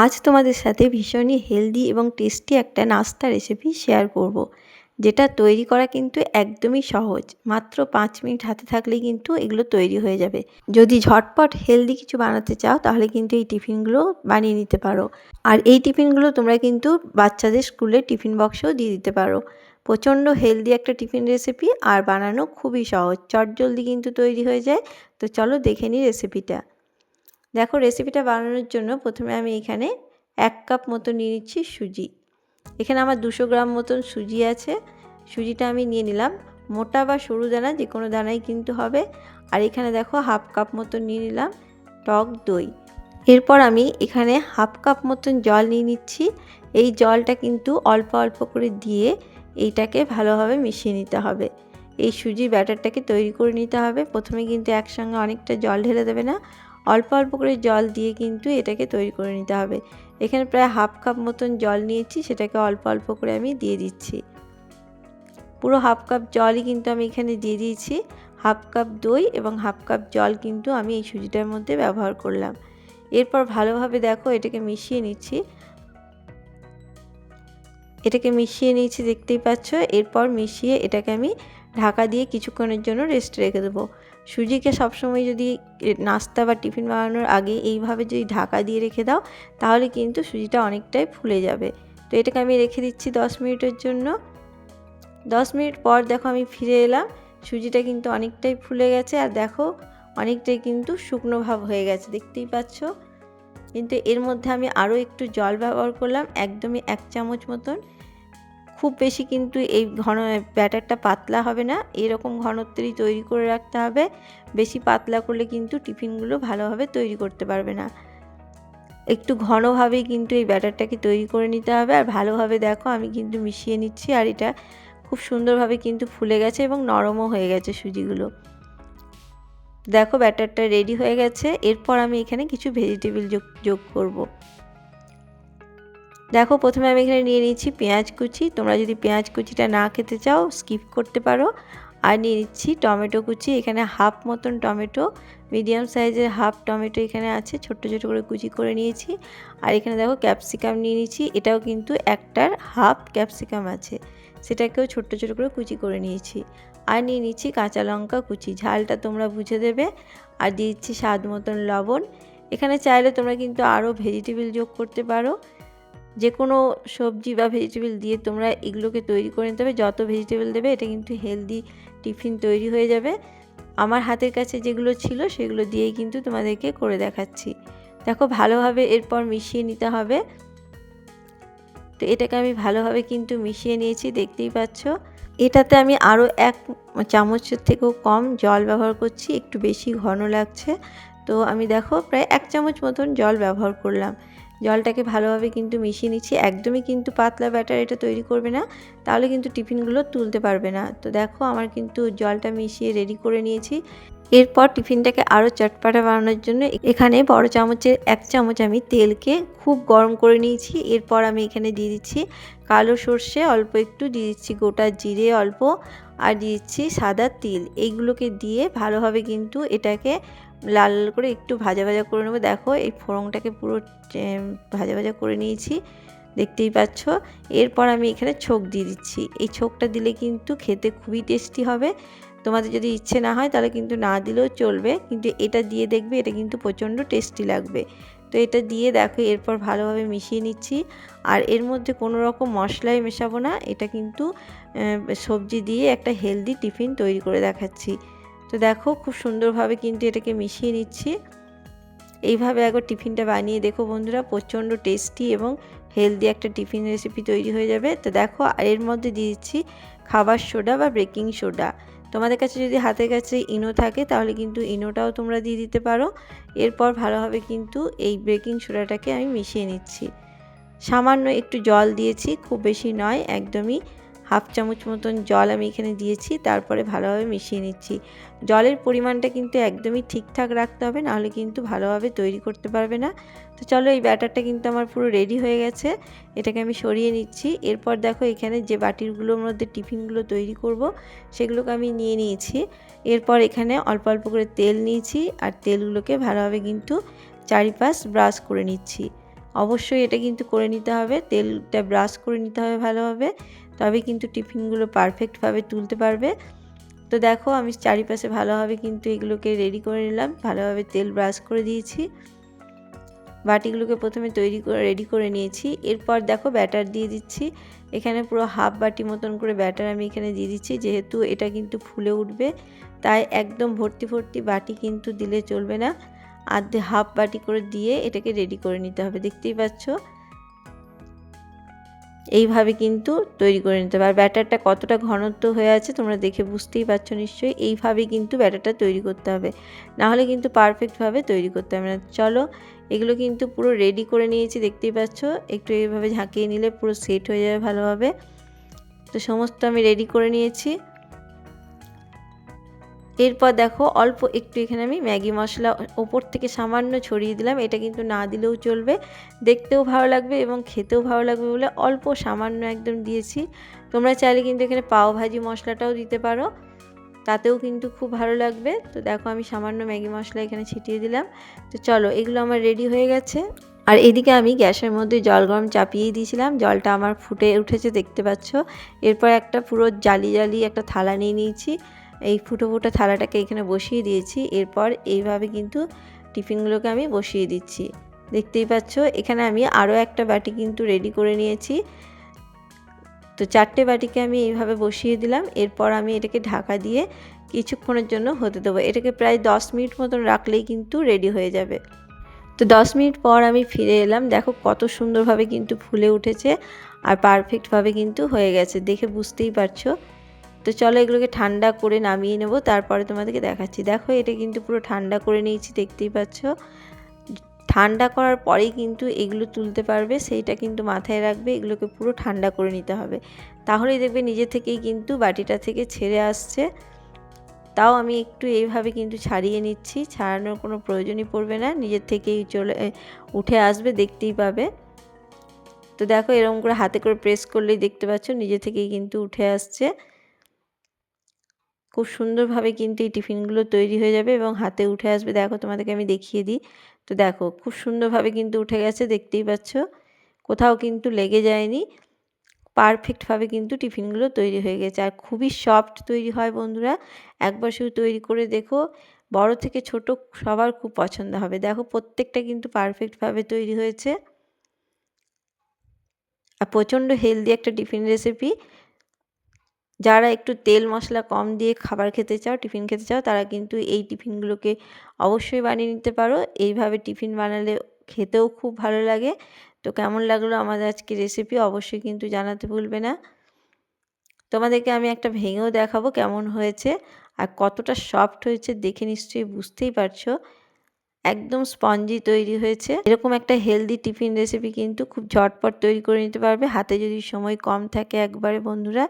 আজ তোমাদের সাথে ভীষণই হেলদি এবং টেস্টি একটা নাস্তা রেসিপি শেয়ার করব। যেটা তৈরি করা কিন্তু একদমই সহজ। মাত্র 5 মিনিট হাতে থাকলেই কিন্তু এগুলো তৈরি হয়ে যাবে। যদি ঝটপট হেলদি কিছু বানাতে চাও তাহলে কিন্তু এই টিফিনগুলো বানিয়ে নিতে পারো। আর এই টিফিনগুলো তোমরা কিন্তু বাচ্চাদের স্কুলে টিফিন বক্সেও দিয়ে দিতে পারো। প্রচণ্ড হেলদি একটা টিফিন রেসিপি আর বানানো খুবই সহজ, চটজলদি কিন্তু তৈরি হয়ে যায়। তো চলো দেখে নিই রেসিপিটা। দেখো, রেসিপিটা বানানোর জন্য প্রথমে আমি এখানে 1 কাপ মতো নিয়ে নিচ্ছি সুজি। এখানে আমার 200 গ্রাম মতন সুজি আছে। সুজিটা আমি নিয়ে নিলাম। মোটা বা সরু দানা যে কোনো দানাই কিন্তু হবে। আর এখানে দেখো 1/2 কাপ মতো নিয়ে নিলাম টক দই। এরপর আমি এখানে 1/2 কাপ মতন জল নিয়ে নিচ্ছি। এই জলটা কিন্তু অল্প অল্প করে দিয়ে এইটাকে ভালোভাবে মিশিয়ে নিতে হবে। এই সুজির ব্যাটারটাকে তৈরি করে নিতে হবে। প্রথমে কিন্তু একসঙ্গে অনেকটা জল ঢেলে দেবে না, অল্প অল্প করে জল দিয়ে কিন্তু এটাকে তৈরি করে নিতে হবে। এখানে প্রায় 1/2 কাপ মতন জল নিয়েছি, সেটাকে অল্প অল্প করে আমি দিয়ে দিচ্ছি। পুরো 1/2 কাপ জলই কিন্তু আমি এখানে দিয়ে দিয়েছি। 1/2 কাপ দই এবং 1/2 কাপ জল কিন্তু আমি এই সুজিটার মধ্যে ব্যবহার করলাম। এরপর ভালোভাবে দেখো এটাকে মিশিয়ে নিচ্ছি। দেখতেই পাচ্ছ। এরপর মিশিয়ে এটাকে আমি ঢাকা দিয়ে কিছুক্ষণের জন্য রেস্ট রেখে দেবো। সুজিকে সবসময় যদি নাস্তা বা টিফিন বানানোর আগে এইভাবে যদি ঢাকা দিয়ে রেখে দাও তাহলে কিন্তু সুজিটা অনেকটাই ফুলে যাবে। তো এটাকে আমি রেখে দিচ্ছি 10 মিনিটের জন্য। 10 মিনিট পর দেখো আমি ফিরে এলাম। সুজিটা কিন্তু অনেকটাই ফুলে গেছে আর দেখো অনেকটাই কিন্তু শুকনো ভাব হয়ে গেছে, দেখতেই পাচ্ছ। কিন্তু এর মধ্যে আমি আরও একটু জল ব্যবহার করলাম, একদমই 1 চামচ মতন। খুব বেশি কিন্তু এই ব্যাটারটা পাতলা হবে না, এরকম ঘনত্বেরই তৈরি করে রাখতে হবে। বেশি পাতলা করলে কিন্তু টিফিনগুলো ভালোভাবে তৈরি করতে পারবে না। একটু ঘনভাবেই কিন্তু এই ব্যাটারটাকে তৈরি করে নিতে হবে। আর ভালোভাবে দেখো আমি কিন্তু মিশিয়ে নিচ্ছি আর এটা খুব সুন্দরভাবে কিন্তু ফুলে গেছে এবং নরমও হয়ে গেছে সুজিগুলো। দেখো ব্যাটারটা রেডি হয়ে গেছে। এরপর আমি এখানে কিছু ভেজিটেবল যোগ করব। দেখো প্রথমে আমি এখানে নিয়ে নিচ্ছি পেঁয়াজ কুচি। তোমরা যদি পেঁয়াজ কুচিটা না খেতে চাও স্কিপ করতে পারো। আর নিয়ে নিচ্ছি টমেটো কুচি। এখানে 1/2 মতন টমেটো, মিডিয়াম সাইজের 1/2 টমেটো এখানে আছে, ছোট্ট ছোটো করে কুচি করে নিয়েছি। আর এখানে দেখো ক্যাপসিকাম নিয়ে নিচ্ছি, এটাও কিন্তু একটার 1/2 ক্যাপসিকাম আছে, সেটাকেও ছোট্ট ছোটো করে কুচি করে নিয়েছি। আর নিয়ে নিচ্ছি কাঁচা লঙ্কা কুচি, ঝালটা তোমরা বুঝে দেবে। আর দিয়ে দিচ্ছি স্বাদ মতন লবণ। এখানে চাইলে তোমরা কিন্তু আরও ভেজিটেবল যোগ করতে পারো। যে কোনো সবজি বা ভেজিটেবল দিয়ে তোমরা এগুলোকে তৈরি করে নিতে হবে। যত ভেজিটেবল দেবে এটা কিন্তু হেলদি টিফিন তৈরি হয়ে যাবে। আমার হাতের কাছে যেগুলো ছিল সেগুলো দিয়েই কিন্তু তোমাদেরকে করে দেখাচ্ছি। দেখো ভালোভাবে এরপর মিশিয়ে নিতে হবে। তো এটাকে আমি ভালোভাবে কিন্তু মিশিয়ে নিয়েছি, দেখতেই পাচ্ছ। এটাতে আমি আরও 1 চামচের থেকেও কম জল ব্যবহার করছি, একটু বেশি ঘন লাগছে। তো আমি দেখো প্রায় 1 চামচ মতন জল ব্যবহার করলাম। জলটাকে ভালোভাবে কিন্তু মিশিয়ে নিচ্ছি। একদমই কিন্তু পাতলা ব্যাটার এটা তৈরি করবে না, তাহলে কিন্তু টিফিনগুলো তুলতে পারবে না। তো দেখো আমার কিন্তু জলটা মিশিয়ে রেডি করে নিয়েছি। এরপর টিফিনটাকে আরও চটপাটা বানানোর জন্য এখানে বড় চামচের 1 চামচ আমি তেলকে খুব গরম করে নিয়েছি। এরপর আমি এখানে দিয়ে দিচ্ছি কালো সর্ষে অল্প একটু, দিয়ে দিচ্ছি গোটা জিরে অল্প, আর দিয়ে দিচ্ছি সাদা তিল। এইগুলোকে দিয়ে ভালোভাবে কিন্তু এটাকে লাল লাল করে একটু ভাজা ভাজা করে নেবো। দেখো এই ফোড়নটাকে পুরো ভাজা ভাজা করে নিয়েছি, দেখতেই পাচ্ছ। এরপর আমি এখানে ছোক দিয়ে দিচ্ছি। এই ছোকটা দিলে কিন্তু খেতে খুবই টেস্টি হবে। তোমাদের যদি ইচ্ছে না হয় তাহলে কিন্তু না দিলেও চলবে, কিন্তু এটা দিয়ে দেখবে এটা কিন্তু প্রচণ্ড টেস্টি লাগবে। তো এটা দিয়ে দেখো এরপর ভালোভাবে মিশিয়ে নিচ্ছি। আর এর মধ্যে কোনো রকম মশলাই মেশাবো না, এটা কিন্তু সবজি দিয়ে একটা হেলদি টিফিন তৈরি করে দেখাচ্ছি। তো দেখো খুব সুন্দরভাবে কিন্তু এটাকে মিশিয়ে নিচ্ছি। এইভাবে একবার টিফিনটা বানিয়ে দেখো বন্ধুরা, প্রচণ্ড টেস্টি এবং হেলদি একটা টিফিন রেসিপি তৈরি হয়ে যাবে। তো দেখো এর মধ্যে দিয়ে দিচ্ছি খাবার সোডা বা বেকিং সোডা। তোমাদের কাছে যদি হাতের কাছে ইনো থাকে তাহলে কিন্তু ইনোটাও তোমরা দিয়ে দিতে পারো। এরপর ভালোভাবে কিন্তু এই বেকিং সোডাটাকে আমি মিশিয়ে নিচ্ছি। সামান্য একটু জল দিয়েছি, খুব বেশি নয়, একদমই 1/2 চামচ মতন জল আমি এখানে দিয়েছি। তারপরে ভালোভাবে মিশিয়ে নিচ্ছি। জলের পরিমাণটা কিন্তু একদমই ঠিকঠাক রাখতে হবে, নাহলে কিন্তু ভালোভাবে তৈরি করতে পারবে না। তো চলো এই ব্যাটারটা কিন্তু আমার পুরো রেডি হয়ে গেছে, এটাকে আমি সরিয়ে নিচ্ছি। এরপর দেখো এখানে যে বাটিগুলোর মধ্যে টিফিনগুলো তৈরি করব সেগুলোকে আমি নিয়ে নিয়েছি। এরপর এখানে অল্প অল্প করে তেল নিয়েছি আর তেলগুলোকে ভালোভাবে কিন্তু চারিপাশ ব্রাশ করে নিচ্ছি। অবশ্যই এটা কিন্তু করে নিতে হবে, তেলটা ব্রাশ করে নিতে হবে ভালোভাবে, তবে কিন্তু টিফিনগুলো পারফেক্টভাবে তুলতে পারবে। তো দেখো আমি চারিপাশে ভালোভাবে কিন্তু এগুলোকে রেডি করে নিলাম, ভালোভাবে তেল ব্রাশ করে দিয়েছি। বাটিগুলোকে প্রথমে রেডি করে নিয়েছি। এরপর দেখো ব্যাটার দিয়ে দিচ্ছি, এখানে পুরো হাফ বাটি মতন করে ব্যাটার আমি এখানে দিয়ে দিচ্ছি, যেহেতু এটা কিন্তু ফুলে উঠবে তাই একদম ভর্তি ভর্তি বাটি কিন্তু দিলে চলবে না, হাফ বাটি করে দিয়ে এটাকে রেডি করে নিতে হবে। দেখতেই পাচ্ছ এইভাবে কিন্তু তৈরি করে নিতে হবে। আর ব্যাটারটা কতটা ঘনত্ব হয়ে আছে তোমরা দেখে বুঝতেই পারছো নিশ্চয়ই। এইভাবেই কিন্তু ব্যাটারটা তৈরি করতে হবে, না হলে কিন্তু পারফেক্টভাবে তৈরি করতে হবে না। চলো এগুলো কিন্তু পুরো রেডি করে নিয়েছি, দেখতেই পাচ্ছ। একটু এইভাবে ঝাঁকিয়ে নিলে পুরো সেট হয়ে যাবে ভালোভাবে। তো সমস্ত আমি রেডি করে নিয়েছি। এরপর দেখো অল্প একটু এখানে আমি ম্যাগি মশলা ওপর থেকে সামান্য ছড়িয়ে দিলাম। এটা কিন্তু না দিলেও চলবে, দেখতেও ভালো লাগবে এবং খেতেও ভালো লাগবে বলে অল্প সামান্য একদম দিয়েছি। তোমরা চাইলে কিন্তু এখানে পাও ভাজি মশলাটাও দিতে পারো, তাতেও কিন্তু খুব ভালো লাগবে। তো দেখো আমি সামান্য ম্যাগি মশলা এখানে ছিটিয়ে দিলাম। তো চলো এগুলো আমার রেডি হয়ে গেছে। আর এদিকে আমি গ্যাসের মধ্যে জল গরম চাপিয়ে দিয়েছিলাম, জলটা আমার ফুটে উঠেছে দেখতে পাচ্ছ। এরপর একটা পুরো জালি একটা থালা নিয়ে নিয়েছি, এই ফুটো থালাটাকে এখানে বসিয়ে দিয়েছি। এরপর এইভাবে কিন্তু টিফিনগুলোকে আমি বসিয়ে দিচ্ছি, দেখতেই পাচ্ছ। এখানে আমি আরও একটা বাটি কিন্তু রেডি করে নিয়েছি। তো 4টে বাটিকে আমি এইভাবে বসিয়ে দিলাম। এরপর আমি এটাকে ঢাকা দিয়ে কিছুক্ষণের জন্য হতে দেবো। এটাকে প্রায় 10 মিনিট মতন রাখলেই কিন্তু রেডি হয়ে যাবে। তো 10 মিনিট পর আমি ফিরে এলাম, দেখো কত সুন্দরভাবে কিন্তু ফুলে উঠেছে আর পারফেক্টভাবে কিন্তু হয়ে গেছে, দেখে বুঝতেই পারছো। তো চলো এগুলোকে ঠান্ডা করে নামিয়ে নেব, তারপরে তোমাদেরকে দেখাচ্ছি। দেখো এটা কিন্তু পুরো ঠান্ডা করে নিয়েছি, দেখতেই পাচ্ছ। ঠান্ডা করার পরেই কিন্তু এগুলো তুলতে পারবে, সেইটা কিন্তু মাথায় রাখবে। এগুলোকে পুরো ঠান্ডা করে নিতে হবে, তাহলেই দেখবে নিজে থেকেই কিন্তু বাটিটা থেকে ছেড়ে আসছে। তাও আমি একটু এইভাবে কিন্তু ছাড়িয়ে নিচ্ছি, ছাড়ানোর কোনো প্রয়োজনই পড়বে না, নিজের থেকেই উঠে আসবে, দেখতেই পাবে। তো দেখো এরকম করে হাতে করে প্রেস করলেই দেখতে পাচ্ছ নিজে থেকেই কিন্তু উঠে আসছে। খুব সুন্দরভাবে কিন্তু এই টিফিনগুলো তৈরি হয়ে যাবে এবং হাতে উঠে আসবে। দেখো তোমাদেরকে আমি দেখিয়ে দিই। তো দেখো খুব সুন্দরভাবে কিন্তু উঠে গেছে, দেখতেই পাচ্ছ, কোথাও কিন্তু লেগে যায়নি। পারফেক্টভাবে কিন্তু টিফিনগুলো তৈরি হয়ে গেছে আর খুবই সফট তৈরি হয় বন্ধুরা। একবার শুধু তৈরি করে দেখো, বড় থেকে ছোট সবার খুব পছন্দ হবে। দেখো প্রত্যেকটা কিন্তু পারফেক্টভাবে তৈরি হয়েছে আর প্রচণ্ড হেলদি একটা টিফিন রেসিপি। যারা একটু তেল মশলা কম দিয়ে খাবার খেতে চাও, টিফিন খেতে চাও, তারা কিন্তু এই টিফিনগুলোকে অবশ্যই বানিয়ে নিতে পারো। এইভাবে টিফিন বানালে খেতেও খুব ভালো লাগে। তো কেমন লাগলো আমাদের আজকে রেসিপি অবশ্যই কিন্তু জানাতে ভুলবে না। তোমাদেরকে আমি একটা ভেঙেও দেখাবো কেমন হয়েছে আর কতটা সফট হয়েছে, দেখে নিশ্চয়ই বুঝতেই পারছো। একদম স্পঞ্জি তৈরি হয়েছে। এরকম একটা হেলদি টিফিন রেসিপি কিন্তু খুব ঝটপট তৈরি করে নিতে পারবে। হাতে যদি সময় কম থাকে একবারে বন্ধুরা,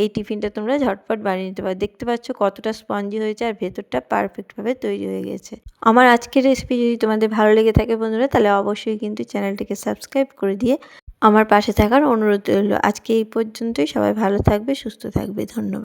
এই টিফিনটা তোমরা ঝটপট বানিয়ে নিতে পারো। দেখতে পাচ্ছ কতটা স্পঞ্জি হয়েছে আর ভেতরটা পারফেক্টভাবে তৈরি হয়ে গেছে। আমার আজকের রেসিপি যদি তোমাদের ভালো লেগে থাকে বন্ধুরা, তাহলে অবশ্যই কিন্তু চ্যানেলটিকে সাবস্ক্রাইব করে দিয়ে আমার পাশে থাকার অনুরোধ রইল। আজকে এই পর্যন্তই। সবাই ভালো থাকবে, সুস্থ থাকবে। ধন্যবাদ।